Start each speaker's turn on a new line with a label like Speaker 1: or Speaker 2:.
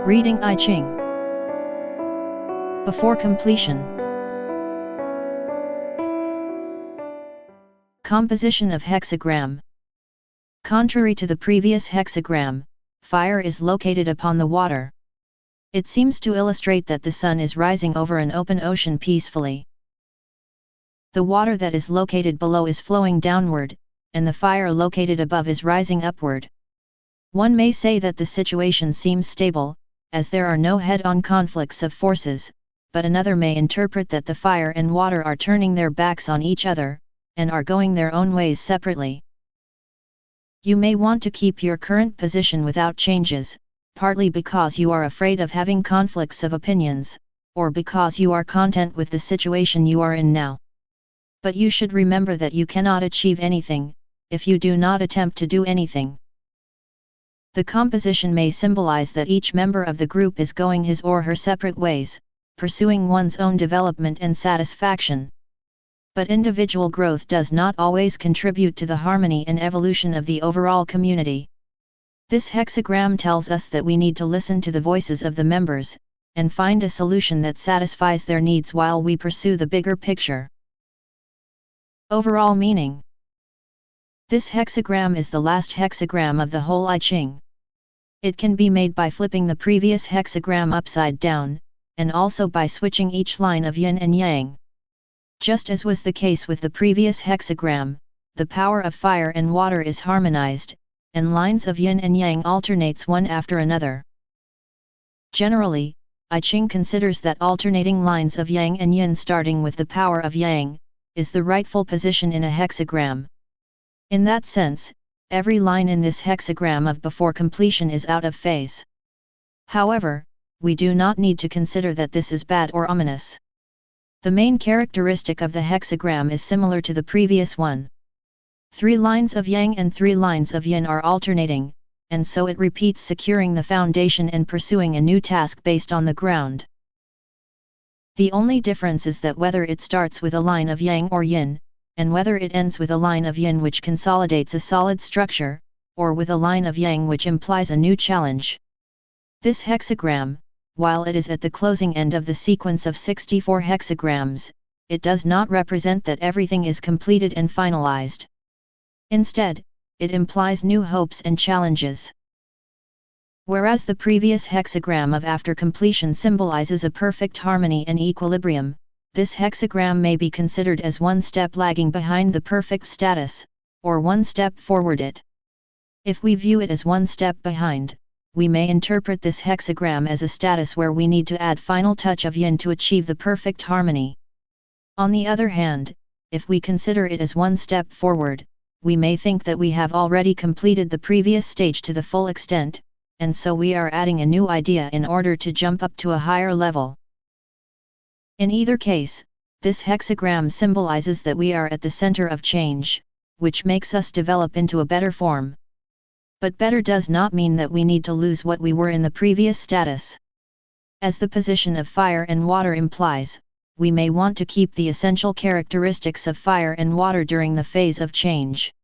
Speaker 1: Reading I-Ching. Before completion. Composition of hexagram. Contrary to the previous hexagram, fire is located upon the water. It seems to illustrate that the sun is rising over an open ocean peacefully. The water that is located below is flowing downward, and the fire located above is rising upward. One may say that the situation seems stable, as there are no head-on conflicts of forces, but another may interpret that the fire and water are turning their backs on each other, and are going their own ways separately. You may want to keep your current position without changes, partly because you are afraid of having conflicts of opinions, or because you are content with the situation you are in now. But you should remember that you cannot achieve anything, if you do not attempt to do anything. The composition may symbolize that each member of the group is going his or her separate ways, pursuing one's own development and satisfaction. But individual growth does not always contribute to the harmony and evolution of the overall community. This hexagram tells us that we need to listen to the voices of the members, and find a solution that satisfies their needs while we pursue the bigger picture. Overall meaning. This hexagram is the last hexagram of the whole I-Ching. It can be made by flipping the previous hexagram upside down, and also by switching each line of yin and yang. Just as was the case with the previous hexagram, the power of fire and water is harmonized, and lines of yin and yang alternates one after another. Generally, I-Ching considers that alternating lines of yang and yin starting with the power of yang, is the rightful position in a hexagram. In that sense, every line in this hexagram of before completion is out of phase. However, we do not need to consider that this is bad or ominous. The main characteristic of the hexagram is similar to the previous one. 3 lines of yang and 3 lines of yin are alternating, and so it repeats, securing the foundation and pursuing a new task based on the ground. The only difference is that whether it starts with a line of yang or yin, and whether it ends with a line of yin which consolidates a solid structure, or with a line of yang which implies a new challenge. This hexagram, while it is at the closing end of the sequence of 64 hexagrams, it does not represent that everything is completed and finalized. Instead, it implies new hopes and challenges. Whereas the previous hexagram of after completion symbolizes a perfect harmony and equilibrium, this hexagram may be considered as one step lagging behind the perfect status, or one step forward it. If we view it as one step behind, we may interpret this hexagram as a status where we need to add final touch of yin to achieve the perfect harmony. On the other hand, if we consider it as one step forward, we may think that we have already completed the previous stage to the full extent, and so we are adding a new idea in order to jump up to a higher level. In either case, this hexagram symbolizes that we are at the center of change, which makes us develop into a better form. But better does not mean that we need to lose what we were in the previous status. As the position of fire and water implies, we may want to keep the essential characteristics of fire and water during the phase of change.